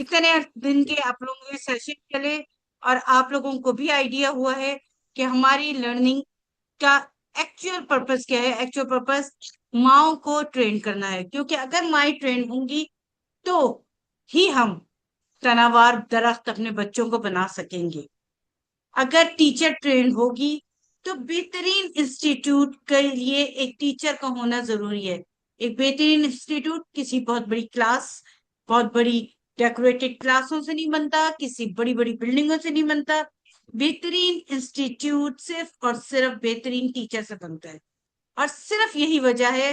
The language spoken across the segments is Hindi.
इतने दिन के आप लोगों के सेशन चले और आप लोगों को भी आइडिया हुआ है कि हमारी लर्निंग का एक्चुअल पर्पस क्या है। एक्चुअल पर्पस माओ को ट्रेन करना है, क्योंकि अगर माएँ ट्रेन होंगी तो ही हम तनावार दरख्त अपने बच्चों को बना सकेंगे। अगर टीचर ट्रेन होगी तो बेहतरीन इंस्टीट्यूट के लिए एक टीचर का होना जरूरी है। एक बेहतरीन इंस्टीट्यूट किसी बहुत बड़ी क्लास, बहुत बड़ी डेकोरेटेड क्लासों से नहीं बनता, किसी बड़ी बड़ी बिल्डिंगों से नहीं बनता। बेहतरीन इंस्टीट्यूट सिर्फ और सिर्फ बेहतरीन टीचर से बनता है। और सिर्फ यही वजह है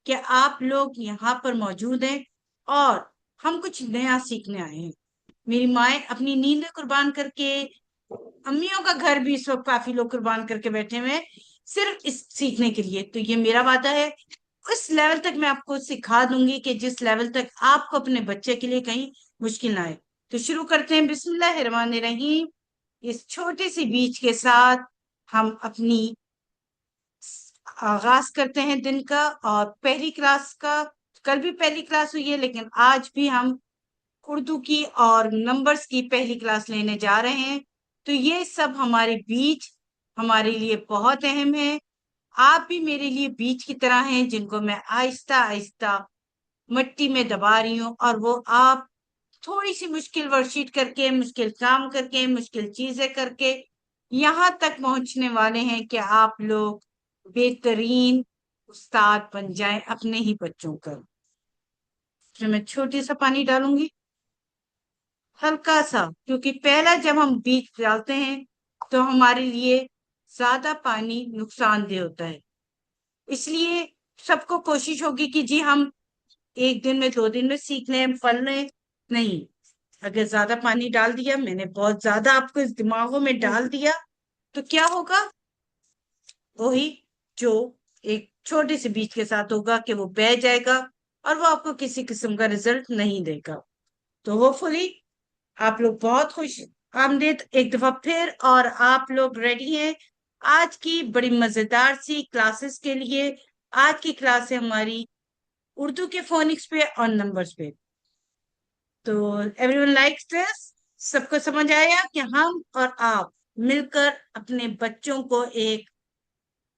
कि आप लोग यहाँ पर मौजूद हैं और हम कुछ नया सीखने आए हैं। मेरी माएँ अपनी नींद कुर्बान करके, अम्मियों का घर भी इस वक्त काफी लोग कुर्बान करके बैठे हुए हैं सिर्फ इस सीखने के लिए। तो ये मेरा वादा है, उस लेवल तक मैं आपको सिखा दूंगी कि जिस लेवल तक आपको अपने बच्चे के लिए कहीं मुश्किल ना आए। तो शुरू करते हैं, बिस्मिल्लाहिर्रहमानिर्रहीम। इस छोटे सी बीच के साथ हम अपनी आगाज करते हैं दिन का। और पहली क्लास का, कल भी पहली क्लास हुई है, लेकिन आज भी हम उर्दू की और नंबर्स की पहली क्लास लेने जा रहे हैं। तो ये सब हमारे बीज हमारे लिए बहुत अहम है। आप भी मेरे लिए बीज की तरह हैं, जिनको मैं आहिस्ता आहिस्ता मिट्टी में दबा रही हूँ, और वो आप थोड़ी सी मुश्किल वर्कशीट करके, मुश्किल काम करके, मुश्किल चीजें करके यहाँ तक पहुंचने वाले हैं कि आप लोग बेहतरीन उस्ताद बन जाएं अपने ही बच्चों का। फिर मैं छोटी सा पानी डालूंगी, हल्का सा, क्योंकि पहला जब हम बीज डालते हैं तो हमारे लिए ज्यादा पानी नुकसानदेह होता है। इसलिए सबको कोशिश होगी कि जी हम एक दिन में, 2 दिन में सीख लें, पढ़ लें। नहीं, अगर ज्यादा पानी डाल दिया, मैंने बहुत ज्यादा आपको इस दिमागों में डाल दिया, तो क्या होगा? वही जो एक छोटे से बीज के साथ होगा कि वो बह जाएगा और वो आपको किसी किस्म का रिजल्ट नहीं देगा। तो होपफुली आप लोग बहुत खुश आमदीद एक दफा फिर, और आप लोग रेडी हैं आज की बड़ी मजेदार सी क्लासेस के लिए। आज की क्लास है हमारी उर्दू के फोनिक्स पे और नंबर्स पे। तो एवरीवन लाइक्स दिस। सबको समझ आया कि हम और आप मिलकर अपने बच्चों को एक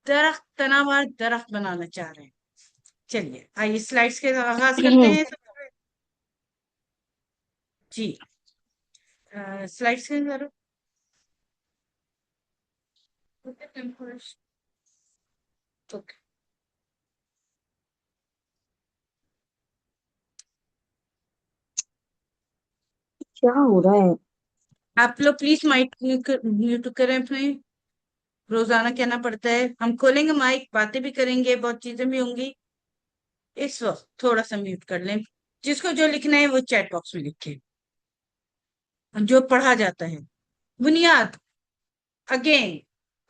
दरख्त, तनावर दरख्त बनाना चाह रहे हैं। चलिए आइए स्लाइड्स के आगाज करते हैं। जी, स्लाइड्स के करो। ओके, क्या हो रहा है? आप लोग प्लीज माइक म्यूट करें अपने। रोजाना कहना पड़ता है, हम खोलेंगे माइक, बातें भी करेंगे, बहुत चीजें भी होंगी। इस वक्त थोड़ा सा म्यूट कर लें। जिसको जो लिखना है वो चैट बॉक्स में लिखे, जो पढ़ा जाता है। बुनियाद, अगेन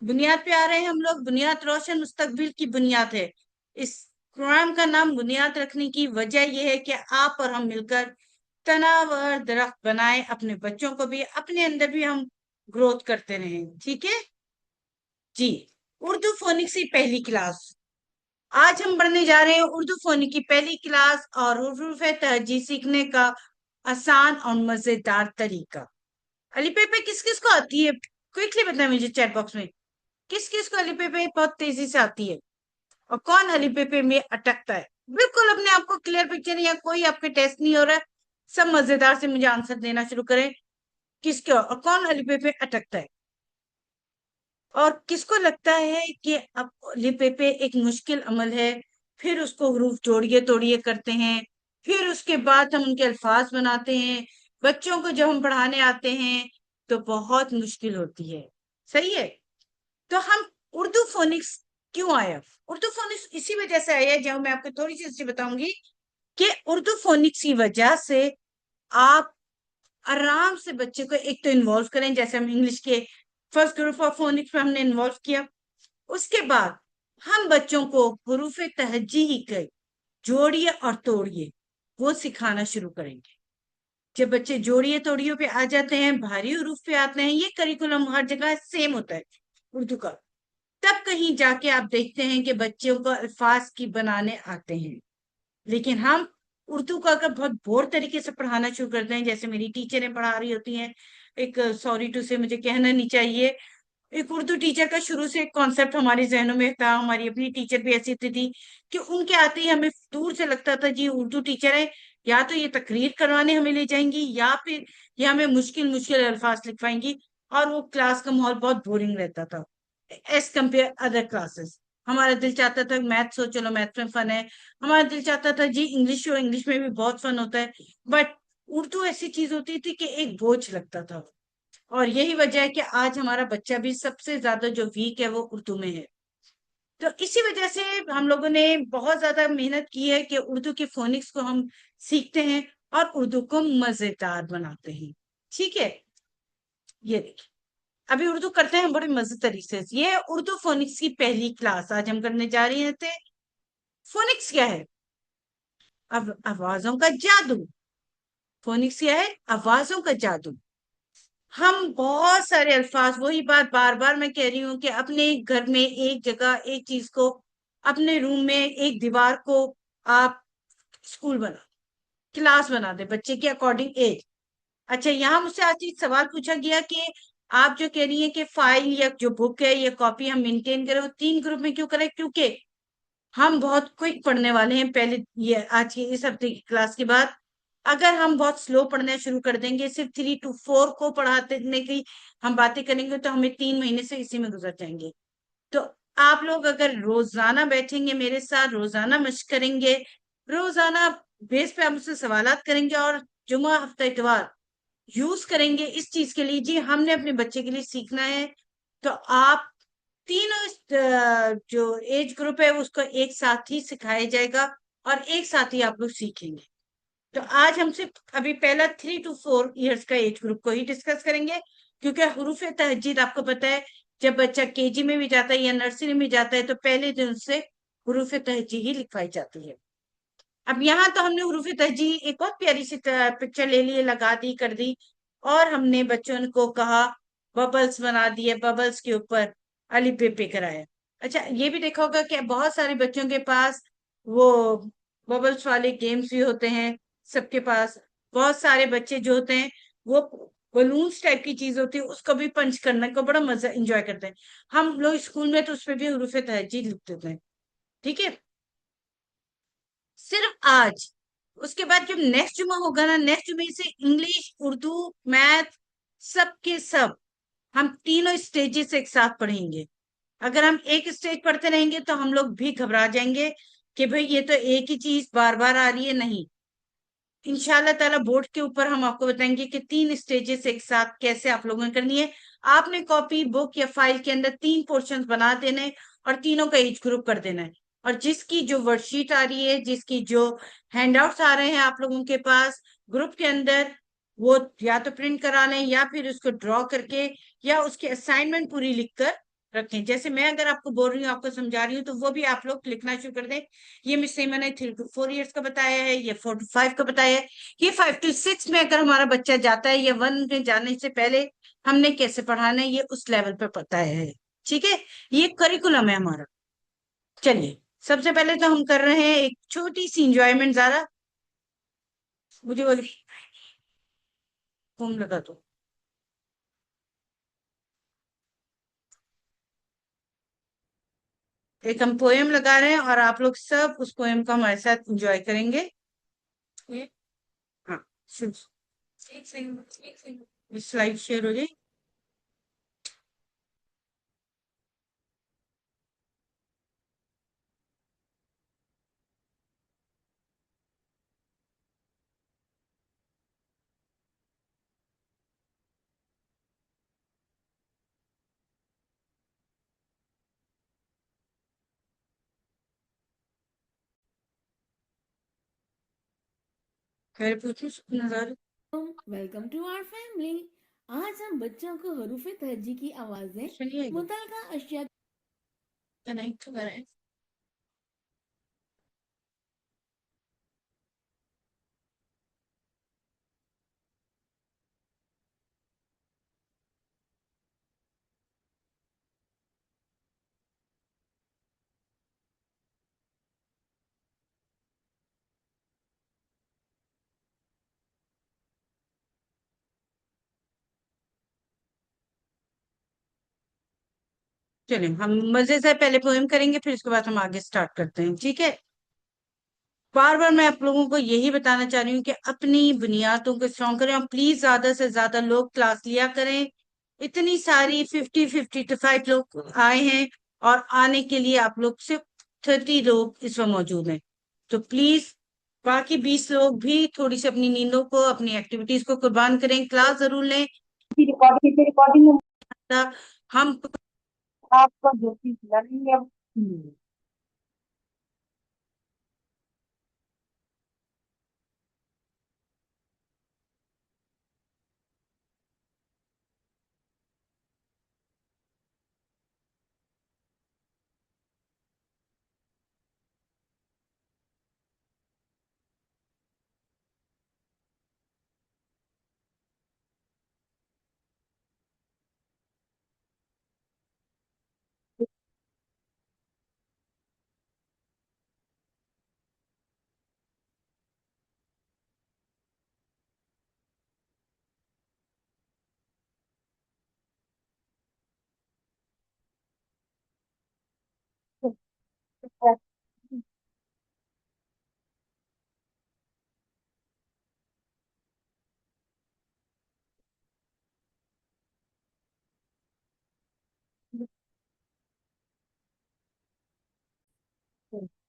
बुनियाद पे आ रहे हैं हम लोग। बुनियाद रोशन मुस्तकबिल की बुनियाद है। इस प्रोग्राम का नाम बुनियाद रखने की वजह यह है कि आप और हम मिलकर तनावर दरख्त बनाए, अपने बच्चों को भी, अपने अंदर भी हम ग्रोथ करते रहें। ठीक है जी। उर्दू फोनिक्स की पहली क्लास आज हम पढ़ने जा रहे हैं। उर्दू फोनिक की पहली क्लास और हुरूफ तहजी सीखने का आसान और मजेदार तरीका। अलीपे पे किस किस को आती है? क्विकली बताएं मुझे चैट बॉक्स में, किस किस को अलीपे पे बहुत तेजी से आती है और कौन अलीपे पे में अटकता है? बिल्कुल अपने आप को क्लियर पिक्चर, या कोई आपके टेस्ट नहीं हो रहा है। सब मजेदार से मुझे आंसर देना शुरू करें। किसके और कौन अलीपे पे अटकता है? और किसको लगता है कि अब लिपि पे एक मुश्किल अमल है, फिर उसको हरूफ जोड़िए तोड़िए करते हैं, फिर उसके बाद हम उनके अल्फाज बनाते हैं। बच्चों को जब हम पढ़ाने आते हैं तो बहुत मुश्किल होती है। सही है। तो हम उर्दू फोनिक्स क्यों आया? उर्दू फोनिक्स इसी वजह से आया है, जो मैं आपको थोड़ी सी हिस्ट्री बताऊंगी कि उर्दू फोनिक्स की वजह से आप आराम से बच्चे को एक तो इन्वॉल्व करें, जैसे हम इंग्लिश के फर्स्ट ग्रुप ऑफ फोनिक्स में हमने इन्वॉल्व किया। उसके बाद हम बच्चों को हरूफ तहज्जी ही के जोड़िए और तोड़िए वो सिखाना शुरू करेंगे। जब बच्चे जोड़िए तोड़िए पे आ जाते हैं, भारी हरूफ पे आते हैं, ये करिकुलम हर जगह सेम होता है उर्दू का, तब कहीं जाके आप देखते हैं कि बच्चों को अल्फाज की बनाने आते हैं। लेकिन हम उर्दू का अगर बहुत बोर तरीके से पढ़ाना शुरू कर दें, जैसे मेरी टीचरें पढ़ा रही होती हैं, एक सॉरी टू से मुझे कहना नहीं चाहिए, एक उर्दू टीचर का शुरू से एक कॉन्सेप्ट हमारे जहनों में था, हमारी अपनी टीचर भी ऐसी थी कि उनके आते ही हमें दूर से लगता था जी उर्दू टीचर है, या तो ये तकरीर करवाने हमें ले जाएंगी, या फिर ये हमें मुश्किल मुश्किल अल्फाज लिखवाएंगी। और वो क्लास का माहौल बहुत बोरिंग रहता था एज कम्पेयर अदर क्लासेस। हमारा दिल चाहता था मैथ्स हो, चलो मैथ्स में फन है। हमारा दिल चाहता था जी इंग्लिश हो, इंग्लिश में भी बहुत फन होता है। बट उर्दू ऐसी चीज होती थी कि एक बोझ लगता था। और यही वजह है कि आज हमारा बच्चा भी सबसे ज्यादा जो वीक है वो उर्दू में है। तो इसी वजह से हम लोगों ने बहुत ज्यादा मेहनत की है कि उर्दू के फोनिक्स को हम सीखते हैं और उर्दू को मजेदार बनाते हैं। ठीक है, ये देखिए, अभी उर्दू करते हैं बड़े मजे तरीके से। ये है उर्दू फोनिक्स की पहली क्लास, आज हम करने जा रहे थे। फोनिक्स क्या है? अब आवाजों का जादू। फोनिक्स क्या है? आवाजों का जादू। हम बहुत सारे अल्फाज, वही बात बार बार मैं कह रही हूँ कि अपने घर में एक जगह एक चीज को, अपने रूम में एक दीवार को आप स्कूल बना, क्लास बना दे बच्चे के अकॉर्डिंग एज। अच्छा, यहाँ मुझसे आज चीज सवाल पूछा गया कि आप जो कह रही हैं कि फाइल या जो बुक है या कॉपी हम मेंटेन करें वो 3 ग्रुप में क्यों करें? क्योंकि हम बहुत क्विक पढ़ने वाले हैं पहले, ये आज की इस हफ्ते की क्लास के बाद। अगर हम बहुत स्लो पढ़ना शुरू कर देंगे, सिर्फ 3 to 4 को पढ़ाने की हम बातें करेंगे, तो हमें 3 महीने से इसी में गुजर जाएंगे। तो आप लोग अगर रोजाना बैठेंगे मेरे साथ, रोजाना मश्क करेंगे, रोजाना बेस पे आप मुझसे सवालात करेंगे, और जुमा हफ्ता इतवार यूज करेंगे इस चीज के लिए जी हमने अपने बच्चे के लिए सीखना है, तो आप तीनों जो एज ग्रुप है उसको एक साथ ही सिखाया जाएगा और एक साथ ही आप लोग सीखेंगे। तो आज हम सिर्फ अभी पहला 3 to 4 इयर्स का एज ग्रुप को ही डिस्कस करेंगे, क्योंकि हरूफ तहजीद आपको पता है, जब बच्चा केजी में भी जाता है या नर्सरी में जाता है तो पहले दिन से हरूफ तहजीद ही लिखवाई जाती है। अब यहाँ तो हमने हरूफ तहजीद एक बहुत प्यारी सी पिक्चर ले ली, लगा दी, कर दी, और हमने बच्चों को कहा बबल्स बना दिए, बबल्स के ऊपर अली पे कराया। अच्छा, ये भी देखा होगा कि बहुत सारे बच्चों के पास वो बबल्स वाले गेम्स भी होते हैं, सबके पास। बहुत सारे बच्चे जो होते हैं वो बलून्स टाइप की चीज होती है उसको भी पंच करने को बड़ा मजा इंजॉय करते हैं। हम लोग स्कूल में तो उसमें भी हरूफ तहजीद लिखते थे। ठीक है, सिर्फ आज। उसके बाद जब नेक्स्ट जुमा होगा ना, नेक्स्ट जुमे से इंग्लिश, उर्दू, मैथ, सब के सब हम तीनों स्टेजेस एक साथ पढ़ेंगे। अगर हम एक स्टेज पढ़ते रहेंगे तो हम लोग भी घबरा जाएंगे कि भाई ये तो एक ही चीज बार बार आ रही है। नहीं, इंशाल्लाह ताला बोर्ड के ऊपर हम आपको बताएंगे कि 3 स्टेजेस एक साथ कैसे आप लोगों ने करनी है। आपने कॉपी, बुक या फाइल के अंदर 3 पोर्शन बना देने हैं और तीनों का एज ग्रुप कर देना है। और जिसकी जो वर्कशीट आ रही है, जिसकी जो हैंडआउट्स आ रहे हैं आप लोगों के पास ग्रुप के अंदर, वो या तो प्रिंट करा लें या फिर उसको ड्रॉ करके या उसकी असाइनमेंट पूरी लिखकर रखें। जैसे मैं अगर आपको बोल रही हूँ, आपको समझा रही हूँ, तो वो भी आप लोग लिखना शुरू कर दें। ये मिस सीमा ने 3 to 4 इयर्स का बताया है, ये 4 to 5 का बताया है। ये 5 to 6 में अगर हमारा बच्चा जाता है या 1 में जाने से पहले हमने कैसे पढ़ाना है ये उस लेवल पे पता है। ठीक है, ये करिकुलम है हमारा। चलिए, सबसे पहले तो हम कर रहे हैं एक छोटी सी इंजॉयमेंट। ज्यादा मुझे बोली घूम लगा दो। एक हम पोएम लगा रहे हैं और आप लोग सब उस पोएम को हमारे साथ एंजॉय करेंगे। ये, हाँ, स्लाइड शेयर हो जाए। खैर पूछूं नजर। Welcome to our family. आज हम बच्चों को हरूफ तहजी की आवाजें सुनिएगा, मुतलका अशिया कनेक्ट करें। चलिए हम मजे से पहले पोएम करेंगे, फिर उसके बाद हम आगे स्टार्ट करते हैं, ठीक है। बार बार मैं आप लोगों को यही बताना चाह रही हूँ कि अपनी बुनियादों को स्ट्रॉन्ग करें, और प्लीज ज्यादा से ज्यादा लोग क्लास लिया करें। इतनी सारी 55 लोग आए हैं, और आने के लिए आप लोग सिर्फ 30 लोग इस वक्त मौजूद हैं। तो प्लीज बाकी 20 लोग भी थोड़ी सी अपनी नींदों को, अपनी एक्टिविटीज को कुर्बान करें, क्लास जरूर लें। रिकॉर्डिंग में हम आपका जो चीज लर्निंग है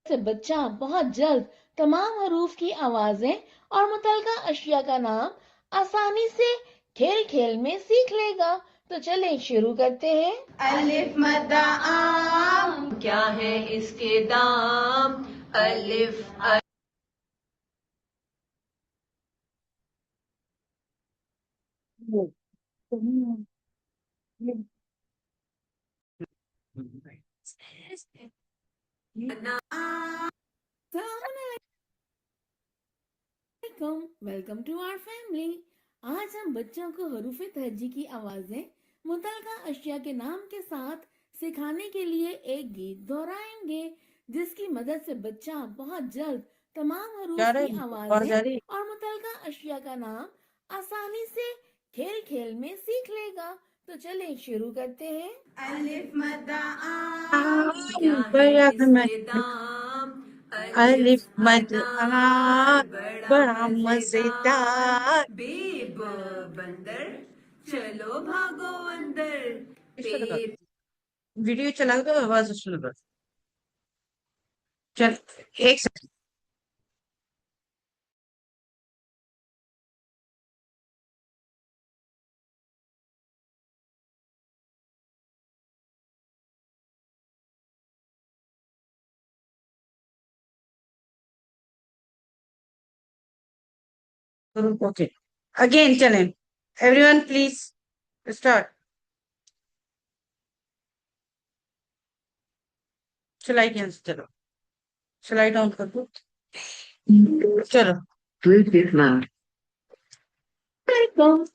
से बच्चा बहुत जल्द तमाम हरूफ की आवाजें और मुतलका अशिया का नाम आसानी से खेल खेल में सीख लेगा। तो चलें शुरू करते हैं। अलिफ मद्दा आम, क्या है इसके दाम? अलिफ वेलकम टू आवर फैमिली। आज हम बच्चों को हरूफ तहजी की आवाजें मुतलका अशिया के नाम के साथ सिखाने के लिए एक गीत दोहराएंगे, जिसकी मदद से बच्चा बहुत जल्द तमाम जा हरूफ रहे की हैं, आवाज आवाजें आ रही है? और मुतलका अशिया का नाम आसानी से खेल खेल में सीख लेगा। तो चलें शुरू करते हैं। अलिफ मद्दा आम, क्या है बड़ा इसके दाम? अलिफ अलिफ मद आ, अनार, बड़ा बड़ा मजेदार। मजेदार। बेब बंदर, चलो भागो अंदर। इसको लगा, पे वीडियो चला दो, आवाज सुन लो। चल, एक सेकंड। ओके, अगेन चलें। Everyone please start. चलाई कैन चलो, स्लाइड डाउन कर दो। चलो,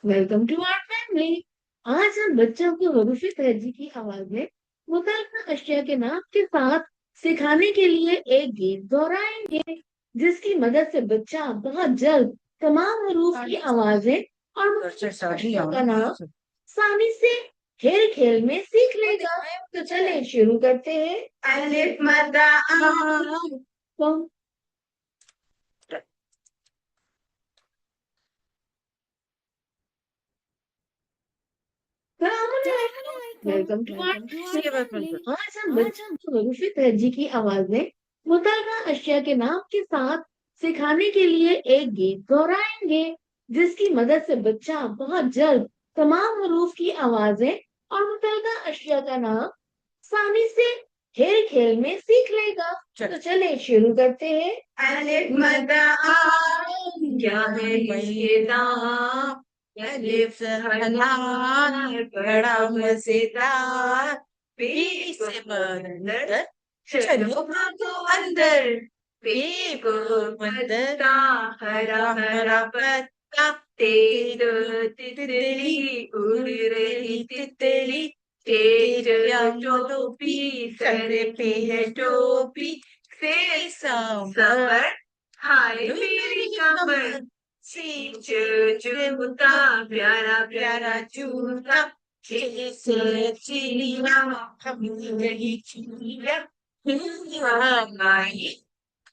वेलकम टू आवर फैमिली। आज हम बच्चों को हरूफ तहजी की आवाजें मुतल्लिका अशिया के नाम के साथ सिखाने के लिए एक गीत दोहराएंगे, जिसकी मदद से बच्चा बहुत जल्द तमाम हरूफ की आवाजें और मुतल्लिका अशिया का नाम आसानी से खेल खेल में सीख लेगा। तो चलें शुरू करते हैं। अलिफ मद्दा कम वेलकम टू आवर फैमिली। आज हम बच्चों को हरूफ तहजी की आवाजें मुतल्लिका अशिया के नाम के साथ सिखाने के लिए एक गीत दोहराएंगे, जिसकी मदद से बच्चा बहुत जल्द तमाम हरूफ की आवाजें और मुतल्लिका अशिया का नाम आसानी से खेल खेल में सीख लेगा। तो चलें शुरू करते हैं। अलिफ मद्दा आम, क्या है इसके दाम? अलिफ अनार, बड़ा मजेदार। बी से बंदर, चलो भागो अंदर। बी पत्ता, हरा हरा पत्ता। तेज तितली, उड़ रही तितली। तेज टोपी, सर पे है टोपी। से सबर, हाय मेरी कमर। सींच जूता, प्यारा प्यारा जूता। जैसे चिड़िया हम रही चिड़िया हमारी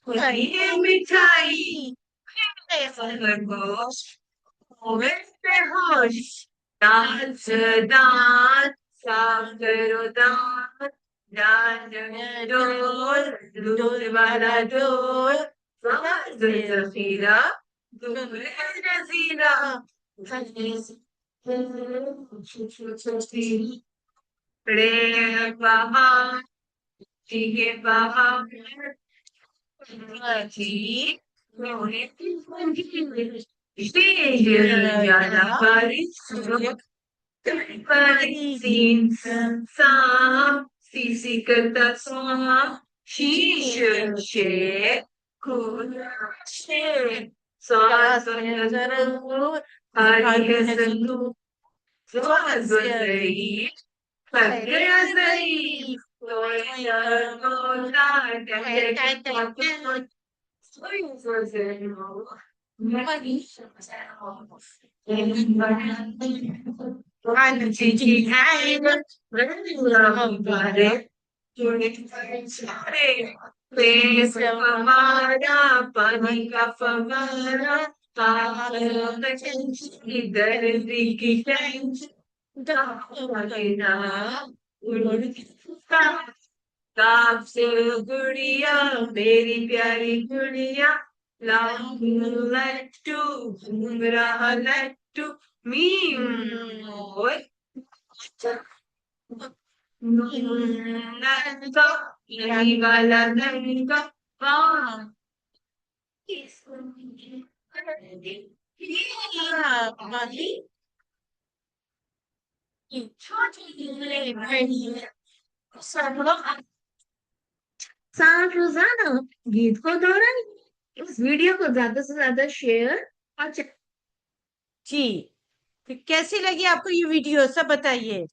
खुशी है मिठाई खरगोश पे होश डांस दांत साफ करो दांत डांस डोल दूध वाला डोल जफीरा दूध जजीरा पहाड़ के पहाड़ Sisi kata sama, şişe şe, şe, sazanı, harikasın, zazayı, hazırlayı, पानी का फवारा इधर की काप से गुड़िया मेरी प्यारी गुड़िया लट्टू घूम रहा लट्टू मोर नंगा यही वाला नंगा वाह साथ रोजाना गीत को दोहराइए। इस वीडियो को ज्यादा से ज्यादा शेयर और जी, तो कैसी लगी आपको ये वीडियो सब बताइए।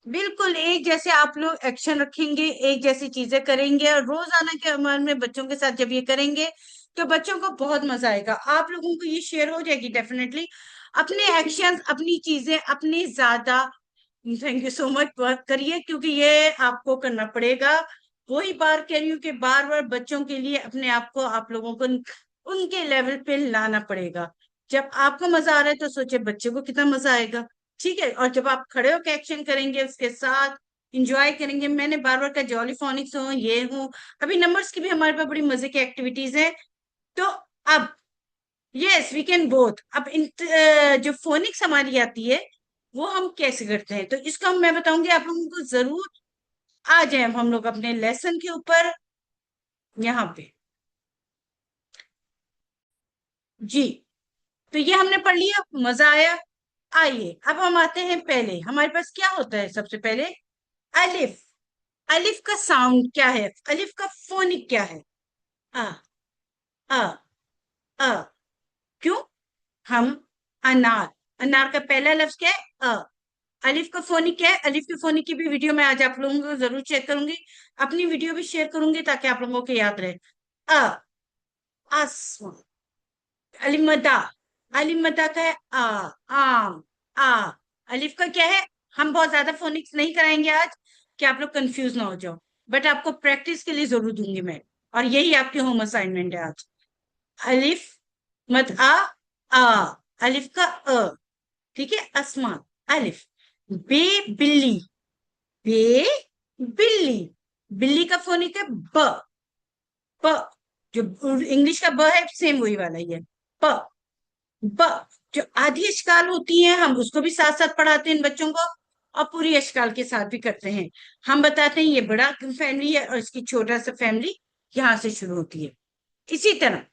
बिल्कुल एक जैसे आप लोग एक्शन रखेंगे, एक जैसी चीजें करेंगे और रोजाना के अमल में बच्चों के साथ जब ये करेंगे तो बच्चों को बहुत मजा आएगा। आप लोगों को ये शेयर हो जाएगी डेफिनेटली। अपने एक्शन अपनी चीजें अपनी ज्यादा thank you so much work करिए, क्योंकि ये आपको करना पड़ेगा। वही बार कह रही हूँ कि बार बार बच्चों के लिए अपने आप को आप लोगों को उनके लेवल पे लाना पड़ेगा। जब आपको मजा आ रहा है तो सोचे बच्चे को कितना मजा आएगा। ठीक है, और जब आप खड़े होकर एक्शन करेंगे उसके साथ इंजॉय करेंगे। मैंने बार बार का जॉलीफोनिक्स हो ये हूँ, अभी नंबर्स की भी हमारे पास बड़ी मजे की एक्टिविटीज है। तो अब यस वी कैन बोथ। अब जो फोनिक्स हमारी आती है वो हम कैसे करते हैं, तो इसको मैं बताऊंगी आप लोगों को। जरूर आ जाए हम लोग अपने लेसन के ऊपर यहाँ पे। जी, तो ये हमने पढ़ लिया, मजा आया। आइए अब हम आते हैं, पहले हमारे पास क्या होता है सबसे पहले अलिफ। अलिफ का साउंड क्या है, अलिफ का फोनिक क्या है? आ आ आ। क्यों? हम अनार, अनार का पहला लफ्ज क्या है? अ। अलिफ का फोनिक क्या है? अलिफ की फोनिक की भी वीडियो मैं आज आप लोगों को जरूर चेक करूंगी, अपनी वीडियो भी शेयर करूंगी ताकि आप लोगों को याद रहे। अ आसमान। अलिमदा, अलिमदा का है आ, आम, आ। अलिफ का क्या है? हम बहुत ज्यादा फोनिक्स नहीं कराएंगे आज कि आप लोग कंफ्यूज ना हो जाओ, बट आपको प्रैक्टिस के लिए जरूर दूंगी मैं, और यही आपकी होम असाइनमेंट है आज। अलिफ मत आ, अलिफ का अ। ठीक है, आसमान अलिफ। बे बिल्ली, बे बिल्ली, बिल्ली का फोनिक है ब। प जो इंग्लिश का ब है सेम वही वाला ही है प। ब जो आधी अश्काल होती है हम उसको भी साथ साथ पढ़ाते हैं इन बच्चों को, और पूरी अश्काल के साथ भी करते हैं। हम बताते हैं ये बड़ा फैमिली है और इसकी छोटा सा फैमिली यहाँ से शुरू होती है। इसी तरह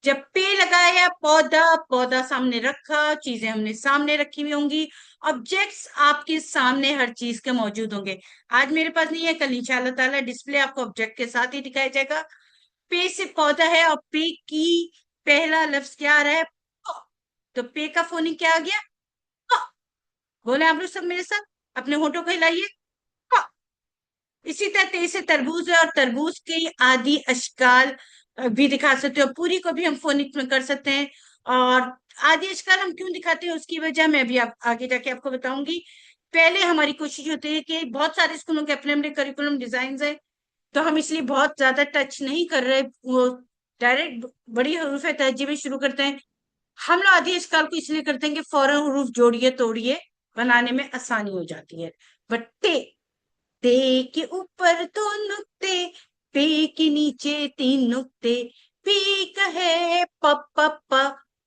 जब पे लगाया पौधा, पौधा सामने रखा, चीजें हमने सामने रखी हुई होंगी, ऑब्जेक्ट्स आपके सामने हर चीज के मौजूद होंगे। आज मेरे पास नहीं है, कल इंशाल्लाह ताला डिस्प्ले आपको ऑब्जेक्ट के साथ ही दिखाया जाएगा। पे से पौधा है और पे की पहला लफ्ज क्या आ रहा है? प। तो पे का फोनिक क्या आ गया? प। बोले आप लोग सब मेरे साथ, अपने होठों को हिलाइए। प। इसी तरह ते से तरबूज है और तरबूज की आदि अश्काल भी दिखा सकते हो, पूरी को भी हम फोनिक में कर सकते हैं। और आदि अशकाल हम क्यों दिखाते हैं उसकी वजह मैं भी आगे जाके आपको बताऊंगी। पहले हमारी कोशिश होती है कि बहुत सारे स्कूलों के अपने अपने करिकुलम डिजाइन है, तो हम इसलिए बहुत ज्यादा टच नहीं कर रहे, वो डायरेक्ट बड़ी हरूफ तहजी में शुरू करते हैं। हम लोग आदि अशकाल को इसलिए करते हैं कि फौरन हरूफ जोड़िए तोड़िए बनाने में आसानी हो जाती है। बट ते के ऊपर दो नुक्ते, पे के नीचे तीन नुक्ते, पी का है प प प,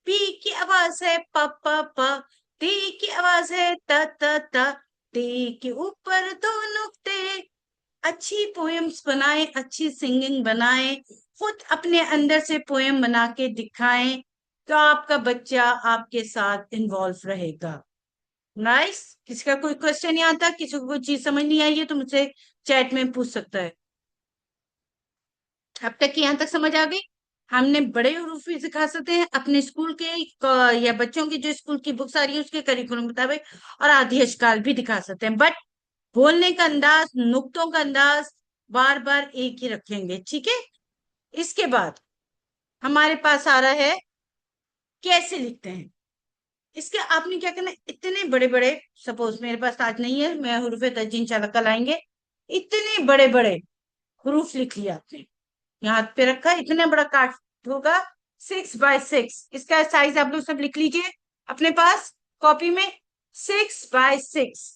पी की आवाज है प प प, ते की आवाज है त त त, ते के ऊपर दो नुक्ते। अच्छी पोएम्स बनाएं, अच्छी सिंगिंग बनाएं, खुद अपने अंदर से पोएम बना के दिखाएं, तो आपका बच्चा आपके साथ इन्वॉल्व रहेगा। नाइस। किसी का कोई क्वेश्चन यहाँ तक, किसी को कोई चीज समझ नहीं आई है तो मुझसे चैट में पूछ सकता है। अब तक की यहाँ तक समझ आ गई। हमने बड़े हरूफ भी सिखा सकते हैं अपने स्कूल के या बच्चों की जो स्कूल की बुक्स आ रही है उसके करिकुलम मुताबिक, और आदि अशकाल भी दिखा सकते हैं, बट बोलने का अंदाज, नुक्तों का अंदाज बार बार एक ही रखेंगे, ठीक है। इसके बाद हमारे पास आ रहा है कैसे लिखते हैं। इसके आपने क्या करना है, इतने बड़े बड़े, सपोज मेरे पास आज नहीं है, मैं हरूफ तर्जीह इंशाल्लाह कल आएंगे, इतने बड़े बड़े हरूफ लिख लिया आपने, यहाँ पे रखा, इतना बड़ा कार्ड होगा 6x6, इसका साइज आप लोग सब लिख लीजिए अपने पास कॉपी में, 6x6।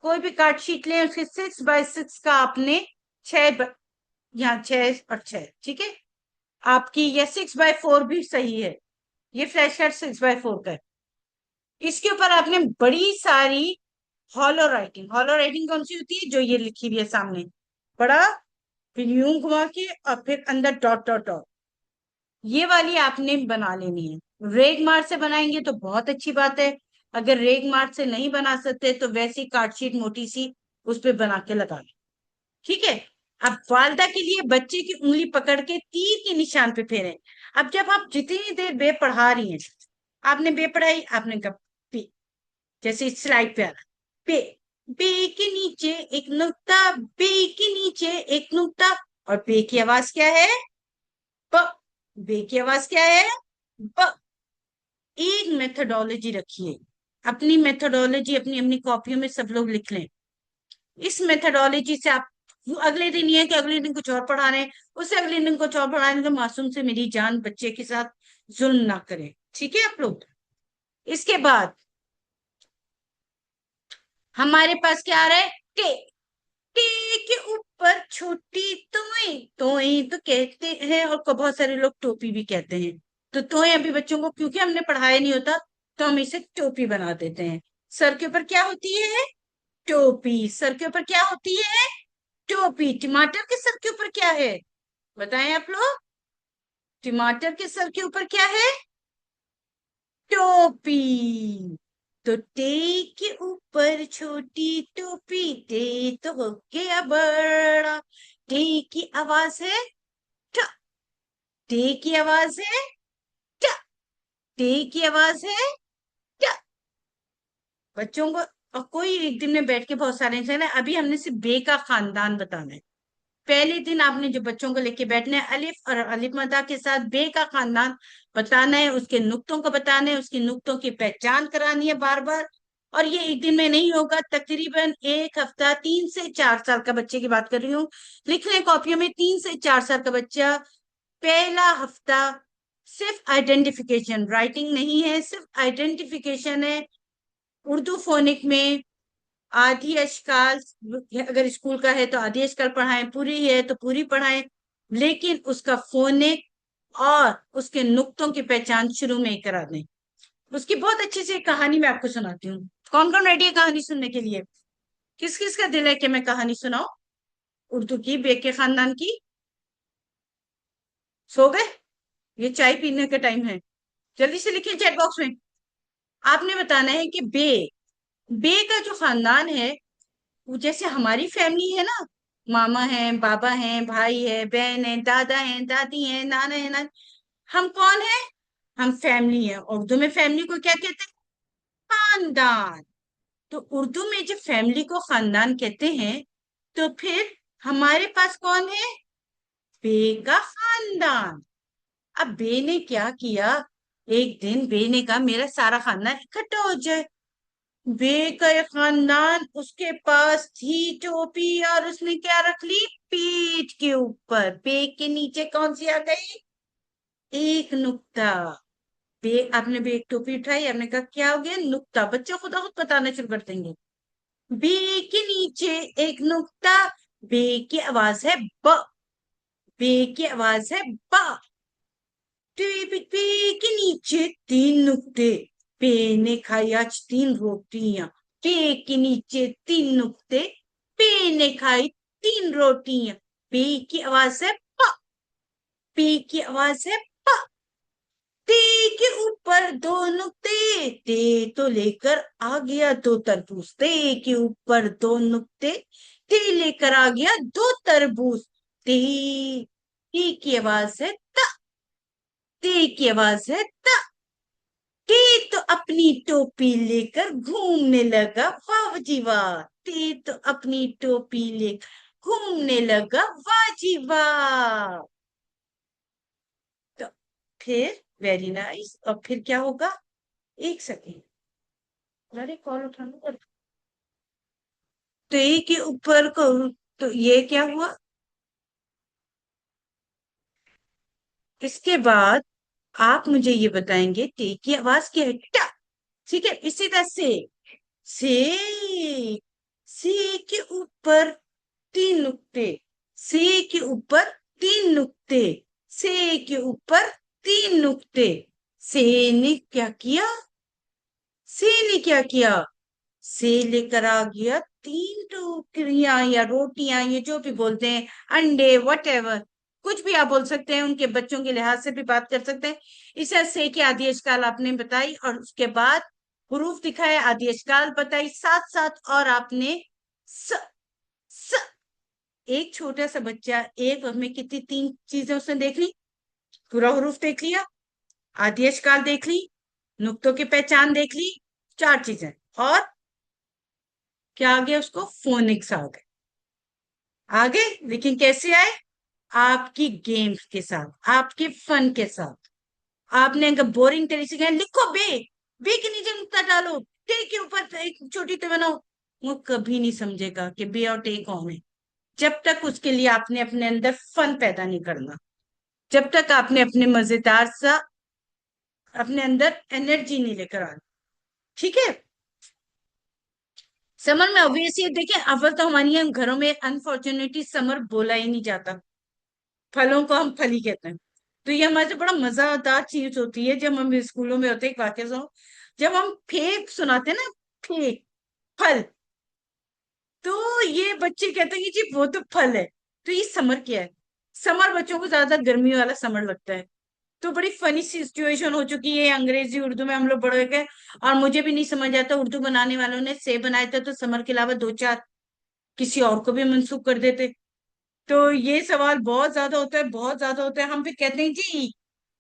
कोई भी कार्ड शीट लें, उसके 6x6 का आपने 6, यहाँ 6 और 6, ठीक है। आपकी ये 6x4 भी सही है, ये फ्लैश कार्ड 6x4 का है। इसके ऊपर आपने बड़ी सारी हॉलो राइटिंग, हॉलो राइटिंग कौन सी होती है, जो ये लिखी हुई है सामने, बड़ा, फिर यूं घुमा के और फिर अंदर डॉट डॉट डॉट, ये वाली आपने बना लेनी है। रेग मार्क से बनाएंगे तो बहुत अच्छी बात है, अगर रेग मार्क से नहीं बना सकते तो वैसी कार्ड शीट मोटी सी उस पर बना के लगा लें, ठीक है। अब वालदा के लिए बच्चे की उंगली पकड़ के तीर के निशान पे फेरें। अब जब आप जितनी देर बे पढ़ा रही हैं, आपने बे पढ़ाई, आपने कहा पे, जैसे स्लाइड पे आ रहा, पे, बे के नीचे एक नुक्ता, बे के नीचे एक नुक्ता, और बे की आवाज क्या है, ब, बे की आवाज क्या है, ब। एक मेथोडोलॉजी रखिए, अपनी मेथोडोलॉजी अपनी अपनी कॉपियों में सब लोग लिख लें। इस मेथोडोलॉजी से आप, अगले दिन ये है कि अगले दिन कुछ और पढ़ा रहे हैं, उससे अगले दिन कुछ और पढ़ा रहे हैं, तो मासूम से मेरी जान बच्चे के साथ जुल्म ना करें, ठीक है आप लोग। इसके बाद हमारे पास क्या आ रहा है, टे, टे के ऊपर छोटी तोय, तोय तो कहते हैं और बहुत सारे लोग टोपी भी कहते हैं, तो तोय अभी बच्चों को क्योंकि हमने पढ़ाया नहीं होता तो हम इसे टोपी बना देते हैं। सर के ऊपर क्या होती है, टोपी, सर के ऊपर क्या होती है, टोपी। टमाटर के सर के ऊपर क्या है, बताएं आप लोग, टमाटर के सर के ऊपर क्या है, टोपी। तो टे के ऊपर छोटी टोपी, टे तो हो गया बड़ा, टे की आवाज है ट, टे की आवाज है ट, टे की आवाज है ट। बच्चों को, और कोई एक दिन में बैठ के बहुत सारे इंसान है, अभी हमने सिर्फ बे का खानदान बताना है। पहले दिन आपने जो बच्चों को लेके बैठना है, अलिफ और अलिफ मदा के साथ बे का खानदान बताना है, उसके नुक्तों को बताना है, उसके नुक्तों की पहचान करानी है बार बार। और ये एक दिन में नहीं होगा, तकरीबन एक हफ्ता, 3 से 4 साल का बच्चे की बात कर रही हूँ, लिख रहे कॉपियों में 3 से 4 साल का बच्चा, पहला हफ्ता सिर्फ आइडेंटिफिकेशन, राइटिंग नहीं है, सिर्फ आइडेंटिफिकेशन है। उर्दू फोनिक में आधी अशकाल, अगर स्कूल का है तो आधी अशकाल पढ़ाएं, पूरी है तो पूरी पढ़ाएं, लेकिन उसका फोनिक और उसके नुक्तों की पहचान शुरू में ही करा दें। उसकी बहुत अच्छी सी कहानी मैं आपको सुनाती हूँ। कौन कौन रेडी है कहानी सुनने के लिए, किस किस का दिल है कि मैं कहानी सुनाऊं उर्दू की, बे के खानदान की। सो गए, ये चाय पीने का टाइम है, जल्दी से लिखिए चैट बॉक्स में। आपने बताना है कि बे, बे का जो खानदान है वो जैसे हमारी फैमिली है ना, मामा है, बाबा है, भाई है, बहन है, दादा है, दादी है, नाना है, नानी, हम कौन है, हम फैमिली है। उर्दू में फैमिली को क्या कहते हैं, खानदान। तो उर्दू में जब फैमिली को खानदान कहते हैं तो फिर हमारे पास कौन है, बे का खानदान। अब बे ने क्या किया, एक दिन बे ने कहा मेरा सारा खानदान इकट्ठा हो जाए। बे का ये खानदान, उसके पास थी टोपी और उसने क्या रख ली पीठ के ऊपर। बे के नीचे कौन सी आ गई? एक नुक्ता। बे आपने बे एक टोपी उठाई, आपने कहा क्या हो गया? नुक्ता। बच्चे खुद खुद बताना शुरू कर देंगे। बे के नीचे एक नुक्ता। बे की आवाज है ब। बे की आवाज है बा। पे के नीचे तीन नुक्ते। पे ने खाई आज तीन रोटियां। पे के नीचे तीन नुक्ते। पे ने खाई तीन रोटियां। पे की आवाज है प। पे की आवाज है प। ते के ऊपर दो नुक्ते। ते तो लेकर आ गया दो तरबूज। ते के ऊपर दो नुक्ते। ते लेकर आ गया दो तरबूज। ते की आवाज है त। ते की आवाज है त। ते तो अपनी टोपी लेकर घूमने लगा, वाह जी वाह। ते तो अपनी टोपी लेकर घूमने लगा, वाह जी वाह। तो फिर वेरी नाइस। और फिर क्या होगा? एक सेकेंड, अरे कॉल उठाना पड़। ते के ऊपर को, तो ये क्या हुआ? इसके बाद आप मुझे ये बताएंगे टे की आवाज क्या है? टा। ठीक है, इसी तरह से से के ऊपर तीन नुक्ते। से के ऊपर तीन नुक्ते। से के ऊपर तीन नुक्ते। से ने क्या किया? से ने क्या किया? से लेकर आ गया तीन टोकरियां या रोटियां, ये जो भी बोलते हैं, अंडे, वटेवर, कुछ भी आप बोल सकते हैं, उनके बच्चों के लिहाज से भी बात कर सकते हैं। इसे से की आदि अश्काल आपने बताई और उसके बाद हुरूफ दिखाए, आदि अश्काल बताई साथ साथ, और आपने स, स, एक छोटा सा बच्चा एक वक्त में कितनी तीन चीजें उसने देख ली? पूरा हुरूफ देख लिया, आदि अश्काल देख ली, नुक्तों की पहचान देख ली, चार चीजें। और क्या आ गया उसको? फोनिक्स आ गए। आ गए, लेकिन कैसे आए? आपकी गेम्स के साथ, आपके फन के साथ। आपने अगर बोरिंग तरीके से कहा लिखो बे के नीचे नुक्ता डालो, टे के ऊपर एक छोटी टे बनाओ, वो कभी नहीं समझेगा कि बे और टे कौन है। जब तक उसके लिए आपने अपने अंदर फन पैदा नहीं करना, जब तक आपने अपने मजेदार सा अपने अंदर एनर्जी नहीं लेकर आना। ठीक है। समर में ऑब्वियसली देखिए, अव्वल तो हमारे यहाँ घरों में अनफॉर्चुनेटली समर बोला ही नहीं जाता, फलों को हम फल ही कहते हैं। तो ये हमारे से बड़ा मजेदार चीज होती है जब हम स्कूलों में होते हैं। एक वाक्य सुनो, जब हम फेक सुनाते हैं ना, फेक फल, तो ये बच्चे कहते हैं कि जी वो तो फल है। तो ये समर क्या है? समर बच्चों को ज्यादा गर्मी वाला समर लगता है। तो बड़ी फनी सिचुएशन हो चुकी है अंग्रेजी उर्दू में हम लोग बड़े गए। और मुझे भी नहीं समझ आता, उर्दू बनाने वालों ने से बनाए थे तो समर के अलावा दो चार किसी और को भी मंसूब कर देते। तो ये सवाल बहुत ज्यादा होता है, बहुत ज्यादा होता है। हम भी कहते हैं जी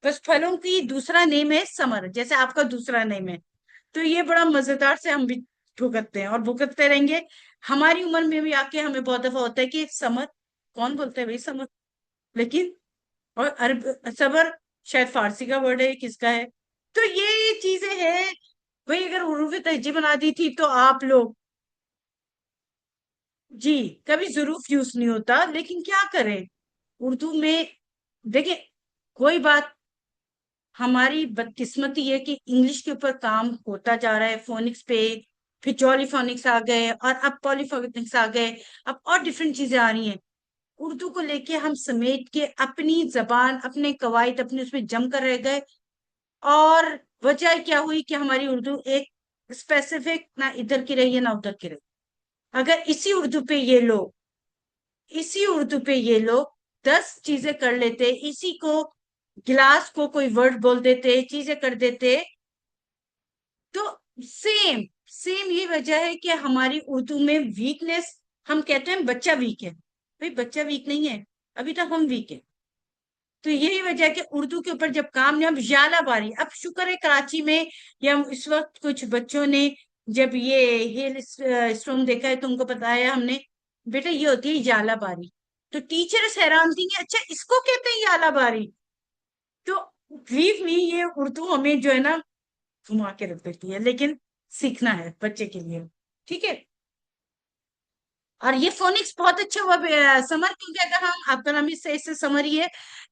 बस फलों की दूसरा नेम है समर, जैसे आपका दूसरा नेम है। तो ये बड़ा मजेदार से हम भी भुगतते हैं और भुगतते रहेंगे। हमारी उम्र में भी आके हमें बहुत दफा होता है कि समर कौन बोलता है भाई समर, लेकिन और अरब सबर शायद फारसी का वर्ड है, किसका है? तो ये चीजें हैं। भाई अगर उर्दू तहजीब बना दी थी तो आप लोग, जी, कभी जरूफ यूज नहीं होता, लेकिन क्या करें उर्दू में। देखिए, कोई बात, हमारी बदकिस्मती है कि इंग्लिश के ऊपर काम होता जा रहा है, फोनिक्स पे, फिर जॉलीफोनिक्स आ गए और अब पॉलीफोनिक्स आ गए, अब और डिफरेंट चीजें आ रही हैं। उर्दू को लेके हम समेट के अपनी जबान, अपने कवायद, अपने उसमें जम कर रह गए। और वजह क्या हुई कि हमारी उर्दू एक स्पेसिफिक, ना इधर की रही है ना उधर की रही। अगर इसी उर्दू पे ये लोग 10 चीजें कर लेते, इसी को गिलास को कोई वर्ड बोल देते, चीजें कर देते, तो सेम सेम ये वजह है कि हमारी उर्दू में वीकनेस। हम कहते हैं बच्चा वीक है, भाई बच्चा वीक नहीं है, अभी तक हम वीक है। तो यही वजह है कि उर्दू के ऊपर जब काम नहीं, अब जाला बारी, अब शुक्र है कराची में या इस वक्त कुछ बच्चों ने जब ये हेल स्टोन देखा है तो उनको बताया हमने, बेटा ये होती है जाला बारी। तो टीचर्स हैरान थी कि अच्छा इसको कहते हैं जाला बारी। तो बिलीव मी, ये उर्दू हमें जो है ना घुमा के रख देती है, लेकिन सीखना है बच्चे के लिए। ठीक है। और ये फोनिक्स बहुत अच्छा हुआ समर, क्योंकि अगर हम इससे समर ही है,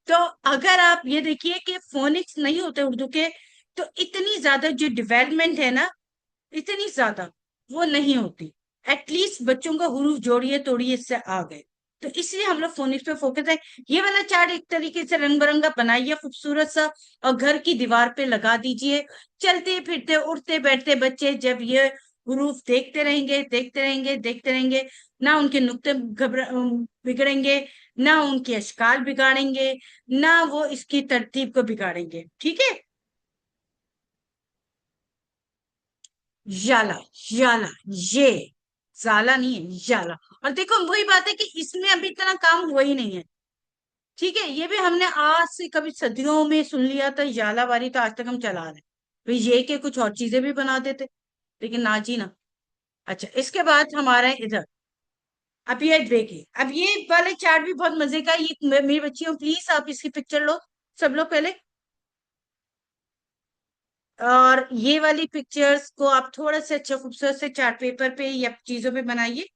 तो अगर आप ये देखिए कि फोनिक्स नहीं होते उर्दू के, तो इतनी ज्यादा जो डेवलपमेंट है ना, इतनी ज्यादा वो नहीं होती। एटलीस्ट बच्चों का हुरूफ जोड़िए तोड़िए इससे आ गए। तो इसलिए हम लोग फोनिक्स पे फोकस है। ये वाला चार्ट एक तरीके से रंग बिरंगा बनाइए खूबसूरत सा, और घर की दीवार पे लगा दीजिए। चलते फिरते उठते बैठते बच्चे जब ये हुरूफ देखते रहेंगे देखते रहेंगे देखते रहेंगे, ना उनके नुक्ते बिगड़ेंगे, ना उनके अशकाल बिगाड़ेंगे, ना वो इसकी तरतीब को बिगाड़ेंगे। ठीक है। जाला, जाला, ये जाला नहीं है, जाला। और देखो वही बात है कि इसमें अभी इतना काम हुआ ही नहीं है। ठीक है, ये भी हमने आज से कभी सदियों में सुन लिया था जाला वाली, तो आज तक हम चला रहे हैं। भाई ये के कुछ और चीजें भी बना देते, लेकिन ना जी ना। अच्छा, इसके बाद हमारा है इधर। अब ये देखिए, अब ये वाले चार्ट भी बहुत मजे का है। ये मेरी बच्चियों प्लीज आप इसकी पिक्चर लो, सब लोग पहले। और ये वाली पिक्चर्स को आप थोड़ा सा अच्छा खूबसूरत से चार्ट पेपर पे या चीजों पे बनाइए।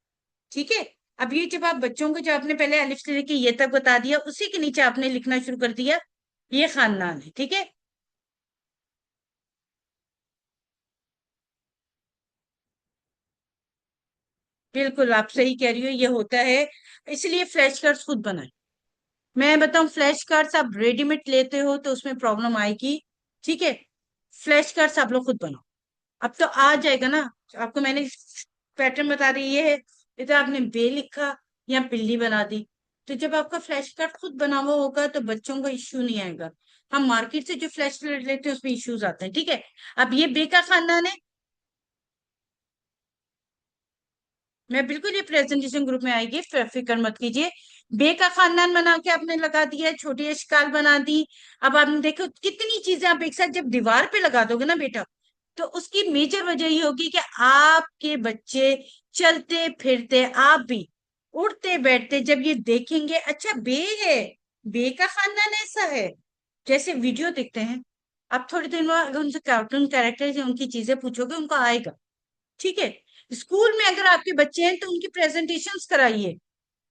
ठीक है। अब ये जब आप बच्चों को, जो आपने पहले अलिफ से लेके ये तक बता दिया, उसी के नीचे आपने लिखना शुरू कर दिया ये खानदान है। ठीक है। बिल्कुल आप सही कह रही हो, ये होता है। इसलिए फ्लैश कार्ड्स खुद बनाए। मैं बताऊं, फ्लैश कार्ड्स आप रेडीमेड लेते हो तो उसमें प्रॉब्लम आएगी। ठीक है। फ्लैश कार्ड्स आप लोग खुद बनाओ। अब तो आ जाएगा ना। आपको मैंने पैटर्न बता दी, ये है। इधर आपने बे लिखा या बिल्ली बना दी। तो जब आपका फ्लैश कार्ड खुद बना हुआ होगा तो बच्चों को इश्यू नहीं आएगा। हम मार्केट से जो फ्लैश कार्ड लेते हैं उसमें इश्यूज आते हैं। ठीक है। अब ये बे का खानदान है। मैं बिल्कुल ये प्रेजेंटेशन ग्रुप में आएगी, फिक्र मत कीजिए। बे का खानदान बना के आपने लगा दिया, छोटी अश्काल बना दी। अब आपने देखो कितनी चीजें आप एक साथ जब दीवार पे लगा दोगे ना बेटा, तो उसकी मेजर वजह ये होगी कि आपके बच्चे चलते फिरते, आप भी उठते बैठते जब ये देखेंगे, अच्छा बे है, बे का खानदान ऐसा है, जैसे वीडियो देखते हैं। आप थोड़ी देर में अगर उनसे कार्टून कैरेक्टर या उनकी चीजें पूछोगे, उनको आएगा। ठीक है। स्कूल में अगर आपके बच्चे हैं तो उनकी प्रेजेंटेशंस कराइए।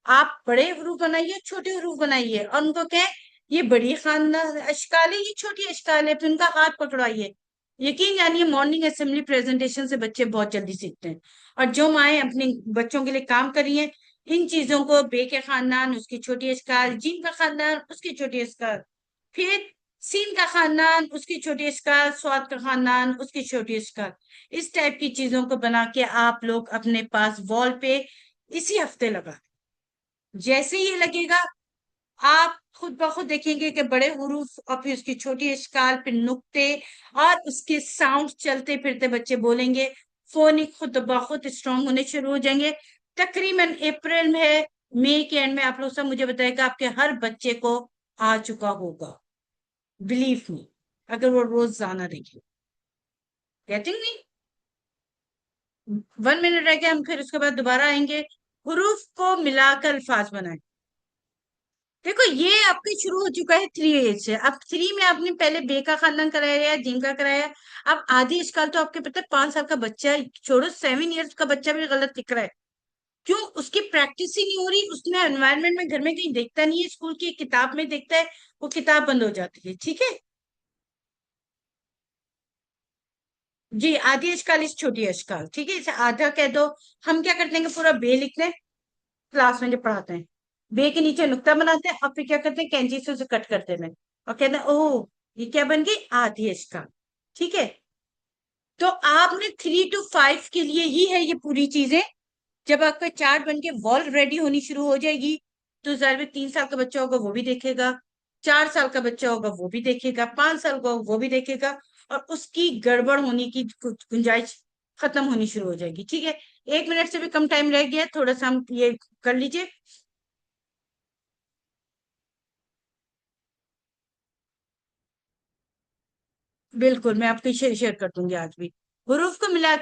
आप बड़े हरूफ बनाइए, छोटे हरूफ बनाइए, और उनको कहें ये बड़ी खानदान अश्काल है, ये छोटी अश्काल है, फिर उनका हाथ पकड़वाइए। यकीन जानिए मॉर्निंग असेंबली प्रेजेंटेशन से बच्चे बहुत जल्दी सीखते हैं। और जो माए अपने बच्चों के लिए काम कर रही हैं, इन चीजों को, बे के खानदान उसकी छोटी अश्काल, जीम का खानदान उसकी छोटी अश्काल, फिर सीन का खानदान उसकी छोटी अश्काल, स्वाद का खानदान उसकी छोटी अश्काल, इस टाइप की चीजों को बना के आप लोग अपने पास वॉल पे इसी हफ्ते लगा। जैसे ही ये लगेगा, आप खुद ब खुद देखेंगे कि बड़े हुरूफ और फिर उसकी छोटी अश्काल, फिर नुक्ते, और उसके साउंड चलते फिरते बच्चे बोलेंगे। फोनिक खुद ब खुद स्ट्रांग होने शुरू हो जाएंगे। तकरीबन अप्रैल में, मई के एंड में आप लोग सब मुझे बताएगा आपके हर बच्चे को आ चुका होगा। बिलीव मी, अगर वो रोजाना देखे। Getting me? 1 मिनट रह गया, हम फिर उसके बाद दोबारा आएंगे। हुरूफ को मिलाकर अल्फाज बनाए। देखो ये आपके शुरू हो चुका है 3 एज से। अब 3 में आपने पहले बे का खानदान कराया या जिम का कराया। अब आधी इश्काल तो आपके पता है 5 साल का बच्चा, छोड़ो 7 इयर्स का बच्चा भी गलत लिख रहा है। क्यों? उसकी प्रैक्टिस ही नहीं हो रही, उसने एनवायरमेंट में घर में कहीं देखता नहीं है, स्कूल की किताब में देखता है, वो किताब बंद हो जाती है। ठीक है। जी, आधी अश्काल इस छोटी अश्काल। ठीक है, इसे आधा कह दो। हम क्या करते हैं कि पूरा बे लिखते हैं क्लास में जब पढ़ाते हैं, बे के नीचे नुक्ता बनाते हैं, और फिर क्या करते हैं कैंची से उसे कट करते हैं, और कहते हैं ओह ये क्या बन गई, आधी अश्काल। ठीक है। तो आपने 3 to 5 के लिए ही है ये पूरी चीजें। जब आपका चार्ट बन के वॉल रेडी होनी शुरू हो जाएगी, तो जाहिर है 3 साल का बच्चा होगा वो भी देखेगा, 4 साल का बच्चा होगा वो भी देखेगा, 5 साल का होगा वो भी देखेगा, और उसकी गड़बड़ होने की गुंजाइश खत्म होनी शुरू हो जाएगी। ठीक है। 1 मिनट से भी कम टाइम रह गया, थोड़ा सा हम ये कर लीजिए। बिल्कुल मैं आपको शेयर कर दूंगी आज भी। हुरूफ को मिला